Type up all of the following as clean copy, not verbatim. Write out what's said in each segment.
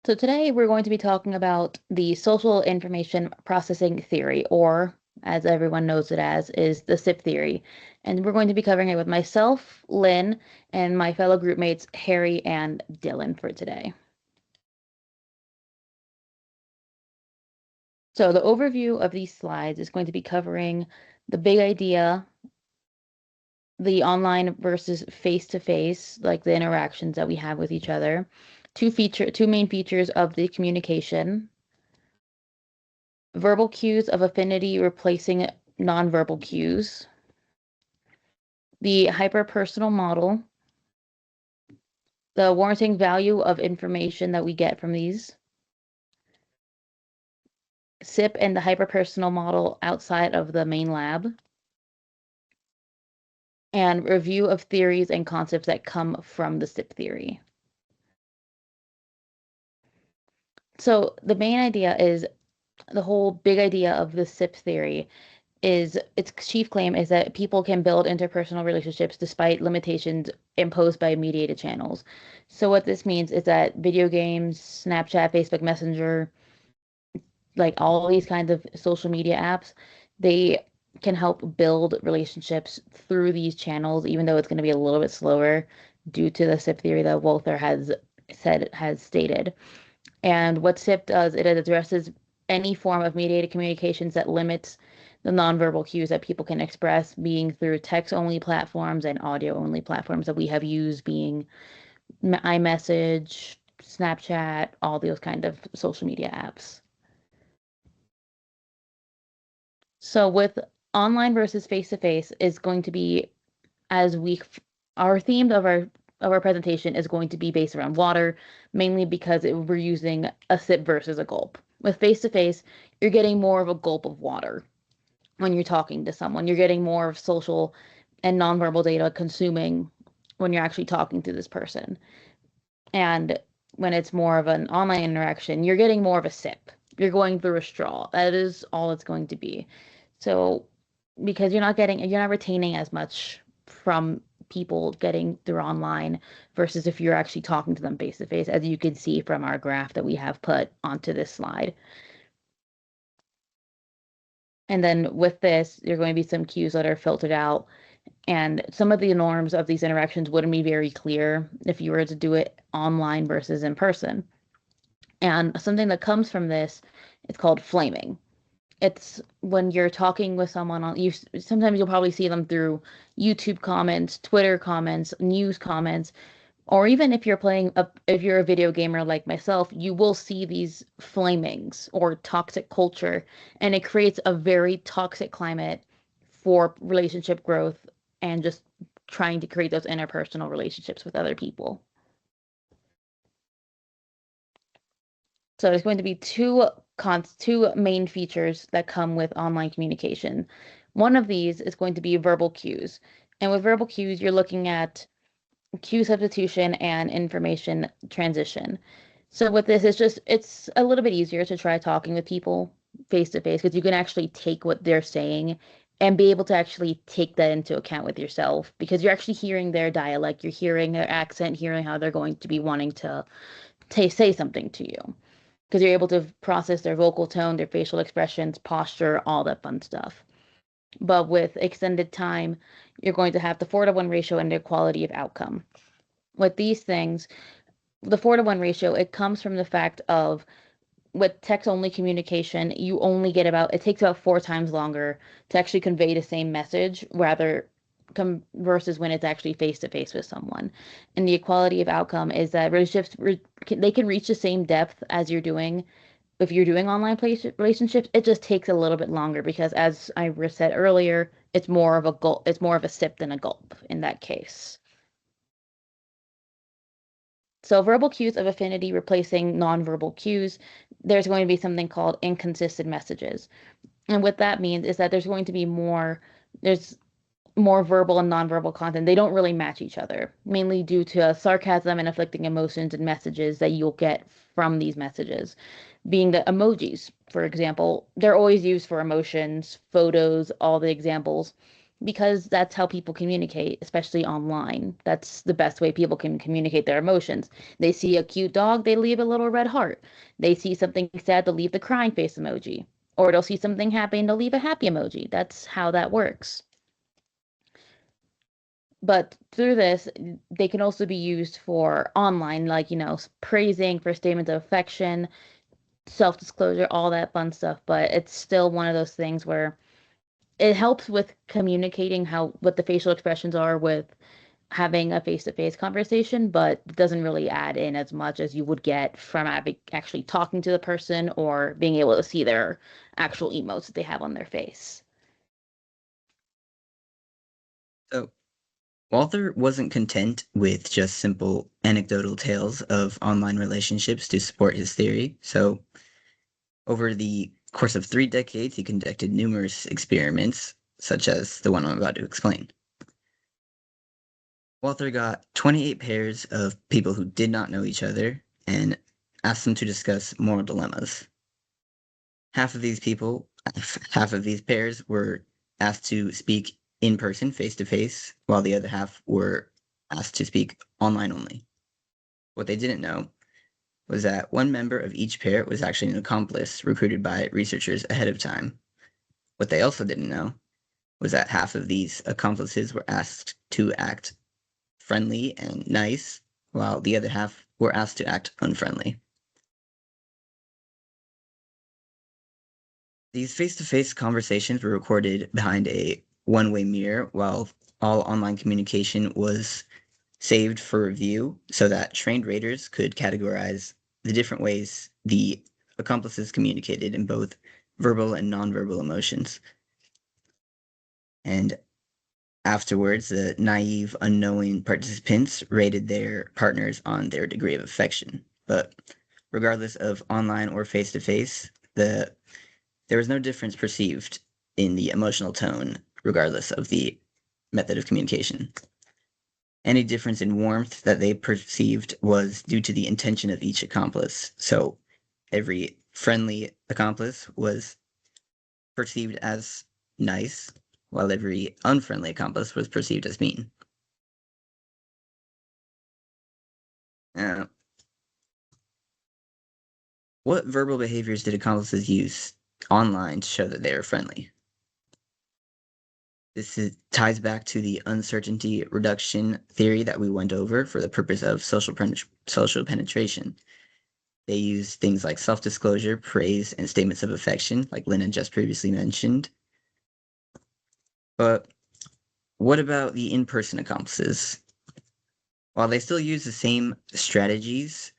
So today we're going to be talking about the social information processing theory, or as everyone knows it as, is the SIP theory. And we're going to be covering it with myself, Lynn, and my fellow group mates, Harry and Dylan, for today. So the overview of these slides is going to be covering the big idea, the online versus face-to-face, like the interactions that we have with each other, two main features of the communication, verbal cues of affinity replacing nonverbal cues, the hyperpersonal model, the warranting value of information that we get from these, SIP and the hyperpersonal model outside of the main lab, and review of theories and concepts that come from the SIP theory. So the main idea is the whole big idea of the SIP theory is its chief claim is that people can build interpersonal relationships despite limitations imposed by mediated channels. So what this means is that video games, Snapchat, Facebook Messenger, like all these kinds of social media apps, they can help build relationships through these channels, even though it's going to be a little bit slower due to the SIP theory that Walther has stated. And what SIP does, it addresses any form of mediated communications that limits the nonverbal cues that people can express, being through text-only platforms and audio-only platforms that we have used, being iMessage, Snapchat, all those kind of social media apps. So with online versus face-to-face is going to be as our theme of our presentation is going to be based around water, mainly because we're using a sip versus a gulp. With face-to-face, you're getting more of a gulp of water when you're talking to someone. You're getting more of social and nonverbal data consuming when you're actually talking to this person. And when it's more of an online interaction, you're getting more of a sip. You're going through a straw. That is all it's going to be. So because you're not retaining as much from people getting through online versus if you're actually talking to them face to face, as you can see from our graph that we have put onto this slide. And then with this, there are going to be some cues that are filtered out. And some of the norms of these interactions wouldn't be very clear if you were to do it online versus in person. And something that comes from this, it's called flaming. It's when you're talking with someone on you sometimes you'll probably see them through YouTube comments, Twitter comments, news comments, or even if you're a video gamer like myself, you will see these flamings or toxic culture, and it creates a very toxic climate for relationship growth and just trying to create those interpersonal relationships with other people. So there's going to be two main features that come with online communication. One of these is going to be verbal cues. And with verbal cues, you're looking at cue substitution and information transition. So with this, it's a little bit easier to try talking with people face to face because you can actually take what they're saying and be able to actually take that into account with yourself because you're actually hearing their dialect, you're hearing their accent, hearing how they're going to be wanting to say something to you because you're able to process their vocal tone, their facial expressions, posture, all that fun stuff. But with extended time, you're going to have the 4-to-1 ratio and the quality of outcome. With these things, the 4-to-1 ratio, it comes from the fact of with text-only communication, it takes about 4 times longer to actually convey the same message, versus when it's actually face-to-face with someone. And the equality of outcome is that they can reach the same depth as if you're doing online relationships. It just takes a little bit longer because, as I said earlier, it's more of a sip than a gulp in that case. So verbal cues of affinity replacing nonverbal cues, there's going to be something called inconsistent messages. And what that means is that there's more verbal and nonverbal content. They don't really match each other, mainly due to sarcasm and afflicting emotions and messages that you'll get from these messages. Being the emojis, for example, they're always used for emotions, photos, all the examples. because that's how people communicate, especially online. That's the best way people can communicate their emotions. They see a cute dog, they leave a little red heart. They see something sad, they'll leave the crying face emoji. Or they'll see something happy and they'll leave a happy emoji. That's how that works. But through this, they can also be used for online, like, praising for statements of affection, self-disclosure, all that fun stuff. But it's still one of those things where it helps with communicating how what the facial expressions are with having a face-to-face conversation, but it doesn't really add in as much as you would get from actually talking to the person or being able to see their actual emotes that they have on their face. So, Walther wasn't content with just simple anecdotal tales of online relationships to support his theory. So, over the course of 3 decades, he conducted numerous experiments, such as the one I'm about to explain. Walther got 28 pairs of people who did not know each other and asked them to discuss moral dilemmas. Half of these people, half of these pairs were asked to speak in person, face to face, while the other half were asked to speak online only. What they didn't know was that one member of each pair was actually an accomplice recruited by researchers ahead of time. What they also didn't know was that half of these accomplices were asked to act friendly and nice, while the other half were asked to act unfriendly. These face to face conversations were recorded behind a one-way mirror, while all online communication was saved for review so that trained raters could categorize the different ways the accomplices communicated in both verbal and nonverbal emotions. And afterwards, the naive, unknowing participants rated their partners on their degree of affection. But regardless of online or face to face, there was no difference perceived in the emotional tone, regardless of the method of communication. Any difference in warmth that they perceived was due to the intention of each accomplice. So every friendly accomplice was perceived as nice, while every unfriendly accomplice was perceived as mean. Uh, what verbal behaviors did accomplices use online to show that they were friendly? Ties back to the uncertainty reduction theory that we went over for the purpose of social penetration. They use things like self-disclosure, praise, and statements of affection, like Lynn had just previously mentioned. But what about the in-person accomplices? While they still use the same strategies,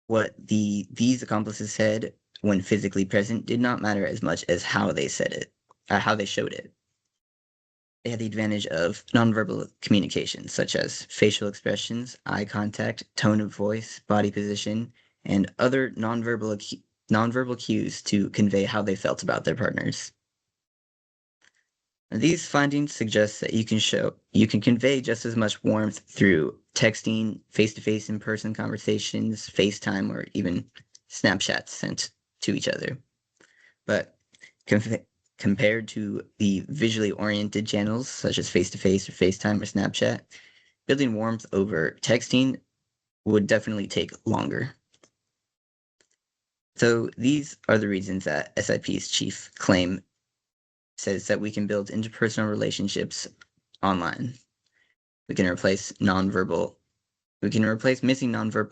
what these accomplices said when physically present did not matter as much as how they said it, how they showed it. They had the advantage of nonverbal communication, such as facial expressions, eye contact, tone of voice, body position, and other nonverbal cues to convey how they felt about their partners. And these findings suggest that you can convey just as much warmth through texting, face-to-face in-person conversations, FaceTime, or even Snapchats sent to each other. But compared to the visually oriented channels such as face-to-face or FaceTime or Snapchat, building warmth over texting would definitely take longer. So these are the reasons that SIP's chief claim says that we can build interpersonal relationships online. We can replace missing nonverbal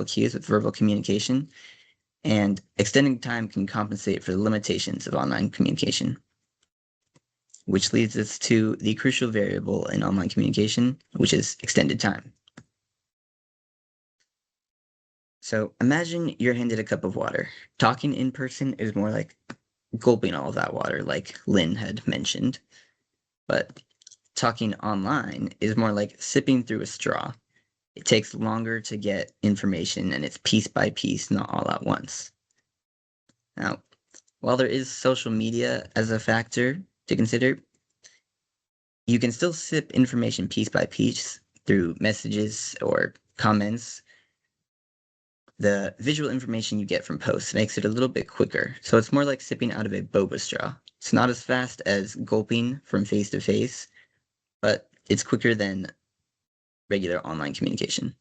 cues with verbal communication, and extending time can compensate for the limitations of online communication. Which leads us to the crucial variable in online communication, which is extended time. So imagine you're handed a cup of water. Talking in person is more like gulping all of that water, like Lynn had mentioned. But talking online is more like sipping through a straw. It takes longer to get information and it's piece by piece, not all at once. Now, while there is social media as a factor to consider, you can still sip information piece by piece through messages or comments. The visual information you get from posts makes it a little bit quicker, so it's more like sipping out of a boba straw. It's not as fast as gulping from face to face, but it's quicker than regular online communication.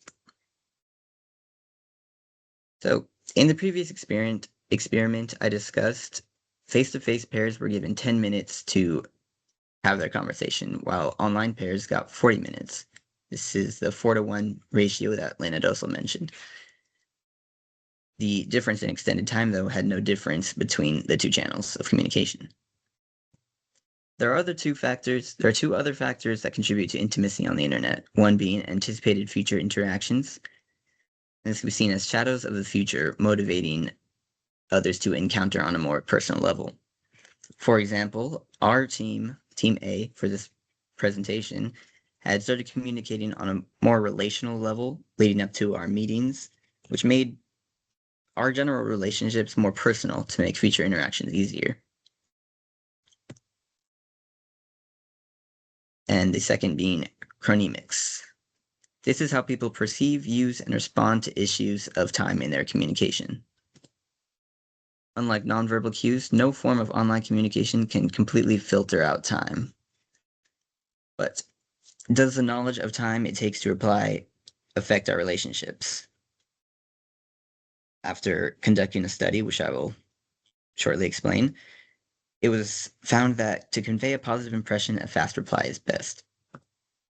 So, in the previous experiment I discussed, face-to-face pairs were given 10 minutes to have their conversation, while online pairs got 40 minutes. This is the 4-to-1 ratio that Lynn had also mentioned. The difference in extended time, though, had no difference between the two channels of communication. There are two other factors that contribute to intimacy on the internet, one being anticipated future interactions. This can be seen as shadows of the future motivating others to encounter on a more personal level. For example, our team A, for this presentation, had started communicating on a more relational level leading up to our meetings, which made our general relationships more personal to make future interactions easier. And the second being chronemics. This is how people perceive, use, and respond to issues of time in their communication. Unlike nonverbal cues, no form of online communication can completely filter out time. But does the knowledge of time it takes to reply affect our relationships? After conducting a study, which I will shortly explain, it was found that to convey a positive impression, a fast reply is best.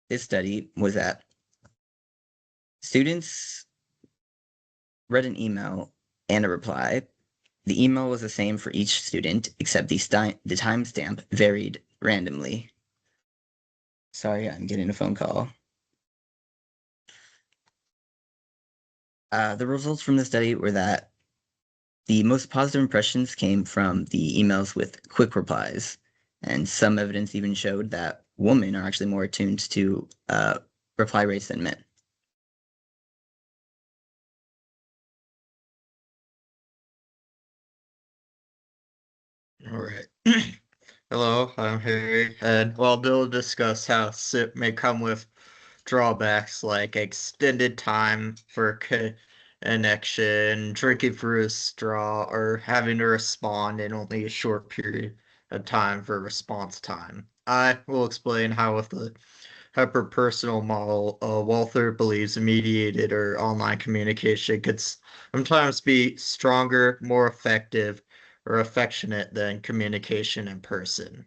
This study was that students read an email and a reply. The email was the same for each student, except the timestamp varied randomly. Sorry, I'm getting a phone call. The results from the study were that the most positive impressions came from the emails with quick replies, and some evidence even showed that women are actually more attuned to reply rates than men. All right. Hello, I'm Harry, and while Bill discussed how SIP may come with drawbacks like extended time for connection, drinking through a straw, or having to respond in only a short period of time for response time. I will explain how with the hyper-personal model, Walther believes mediated or online communication could sometimes be stronger, more effective, or affectionate than communication in person.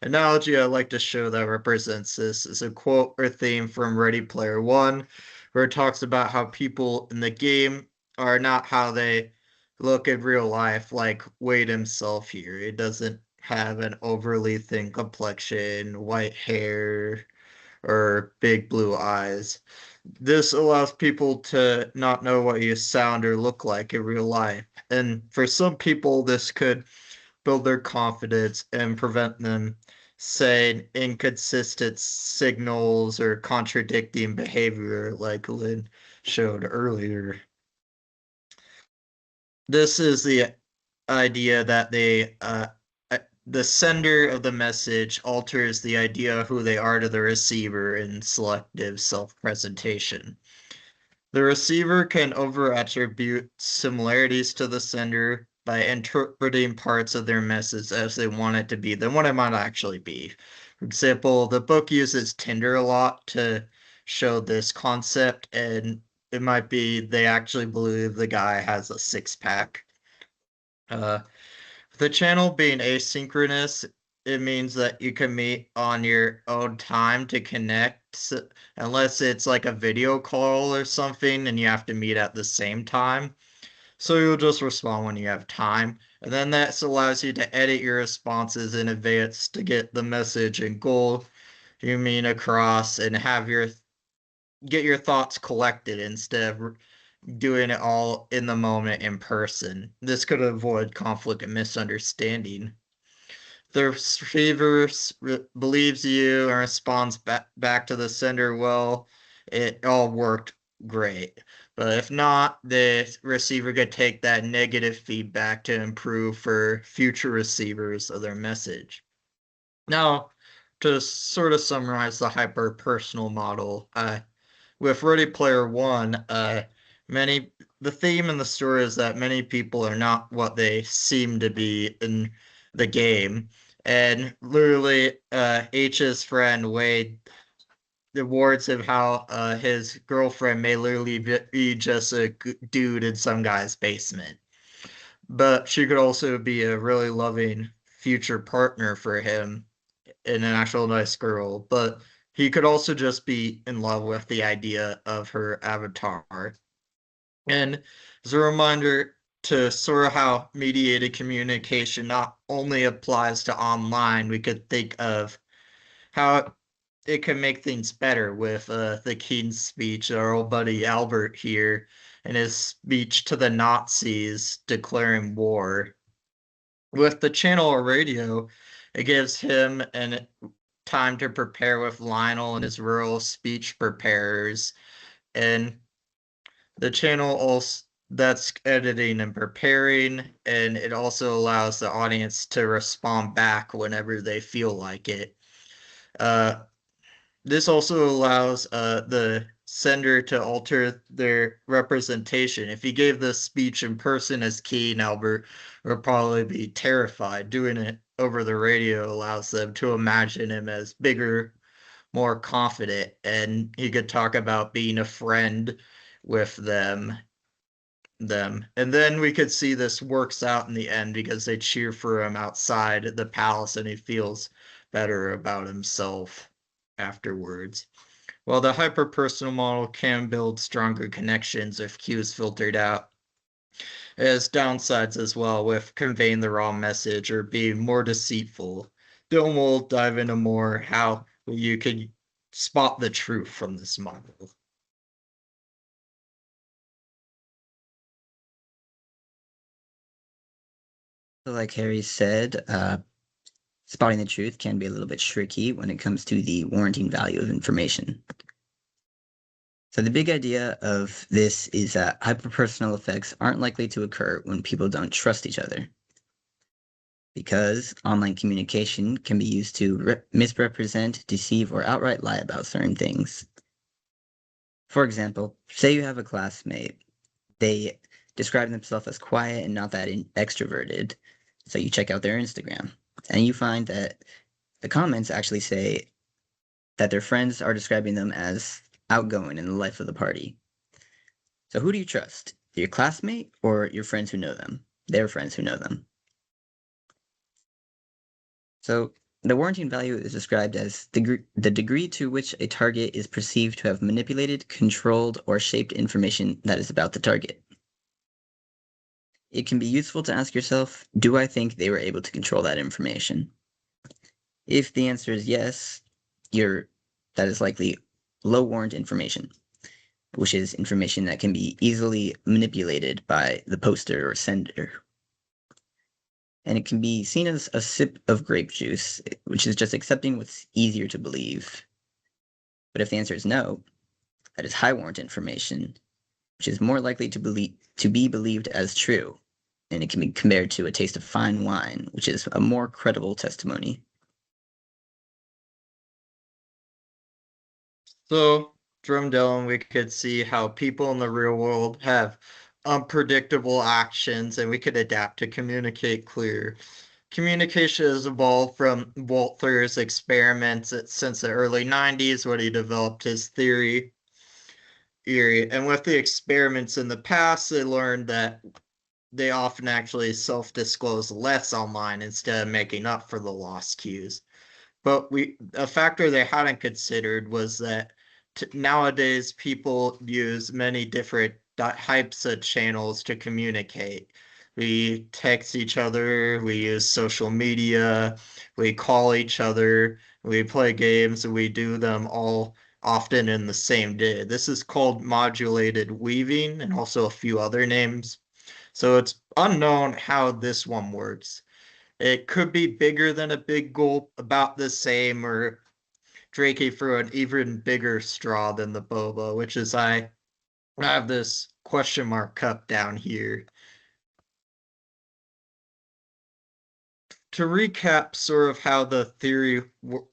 Analogy I like to show that represents this is a quote or theme from Ready Player One, where it talks about how people in the game are not how they look in real life, like Wade himself here. He doesn't have an overly thin complexion, white hair, or big blue eyes. This allows people to not know what you sound or look like in real life. And for some people, this could build their confidence and prevent them saying inconsistent signals or contradicting behavior, like Lynn showed earlier. This is the idea that the sender of the message alters the idea of who they are to the receiver in selective self-presentation. The receiver can over-attribute similarities to the sender by interpreting parts of their message as they want it to be than what it might actually be. For example, the book uses Tinder a lot to show this concept, and it might be they actually believe the guy has a six-pack. Uh, the channel being asynchronous, it means that you can meet on your own time to connect, unless it's like a video call or something and you have to meet at the same time. So you'll just respond when you have time. And then that allows you to edit your responses in advance to get the message and goal you mean across and have your get your thoughts collected instead of doing it all in the moment in person. This could avoid conflict and misunderstanding. The receiver believes you and responds back to the sender well. It all worked great. But if not, the receiver could take that negative feedback to improve for future receivers of their message. Now, to sort of summarize the hyper personal model, with Ready Player One, many the theme in the story is that many people are not what they seem to be in the game, And literally, H's friend Wade warns him how his girlfriend may literally be just a dude in some guy's basement. But she could also be a really loving future partner for him and an actual nice girl. But he could also just be in love with the idea of her avatar. And as a reminder to sort of how mediated communication not only applies to online, we could think of how it can make things better with the King's speech, our old buddy Albert here, and his speech to the Nazis declaring war. With the channel or radio, it gives him an time to prepare with Lionel and his rural speech preparers, and the channel also that's editing and preparing, and it also allows the audience to respond back whenever they feel like it. Uh, this also allows the sender to alter their representation. If he gave this speech in person as Keen, Albert would probably be terrified. Doing it over the radio allows them to imagine him as bigger, more confident, and he could talk about being a friend with them. And then we could see this works out in the end because they cheer for him outside the palace and he feels better about himself afterwards. While the hyper-personal model can build stronger connections if cues filtered out, it has downsides as well with conveying the wrong message or being more deceitful. Then we'll dive into more how you could spot the truth from this model. So like Harry said, spotting the truth can be a little bit tricky when it comes to the warranting value of information. So the big idea of this is that hyperpersonal effects aren't likely to occur when people don't trust each other, because online communication can be used to misrepresent, deceive, or outright lie about certain things. For example, say you have a classmate. They describe themselves as quiet and not that extroverted. So you check out their Instagram and you find that the comments actually say that their friends are describing them as outgoing in the life of the party. So who do you trust? Your classmate or your friends who know them? Their friends who know them. So the warranting value is described as the degree to which a target is perceived to have manipulated, controlled, or shaped information that is about the target. It can be useful to ask yourself, do I think they were able to control that information? If the answer is yes, that is likely low warrant information, which is information that can be easily manipulated by the poster or sender. And it can be seen as a sip of grape juice, which is just accepting what's easier to believe. But if the answer is no, that is high warrant information, which is more likely to be believed as true, and it can be compared to a taste of fine wine, which is a more credible testimony. So, from Dylan, we could see how people in the real world have unpredictable actions and we could adapt to communicate clear. Communication has evolved from Walther's experiments since the early 90s when he developed his theory. And with the experiments in the past, they learned that they often actually self-disclose less online instead of making up for the lost cues. But a factor they hadn't considered was that nowadays people use many different types of channels to communicate. We text each other, we use social media, we call each other, we play games, and we do them all often in the same day. This is called modulated weaving and also a few other names. So it's unknown how this one works. It could be bigger than a big gulp, about the same, or drinking through an even bigger straw than the boba, which is I have this question mark cup down here. To recap sort of how the theory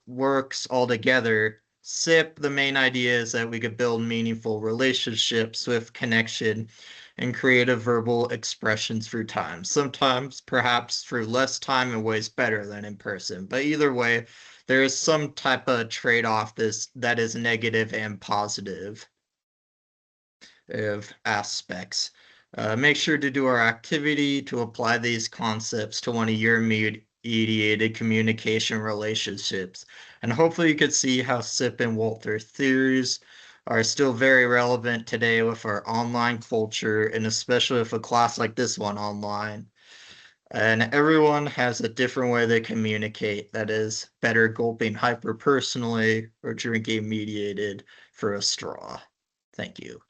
works altogether, SIP, the main idea is that we could build meaningful relationships with connection and creative verbal expressions through time. Sometimes, perhaps through less time and ways better than in person. But either way, there is some type of trade-off that is negative and positive of aspects. Make sure to do our activity to apply these concepts to one of your mediated communication relationships. And hopefully you could see how Sip and Walter's theories are still very relevant today with our online culture, and especially with a class like this one online. And everyone has a different way they communicate, that is, better gulping hyper personally or drinking mediated for a straw. Thank you.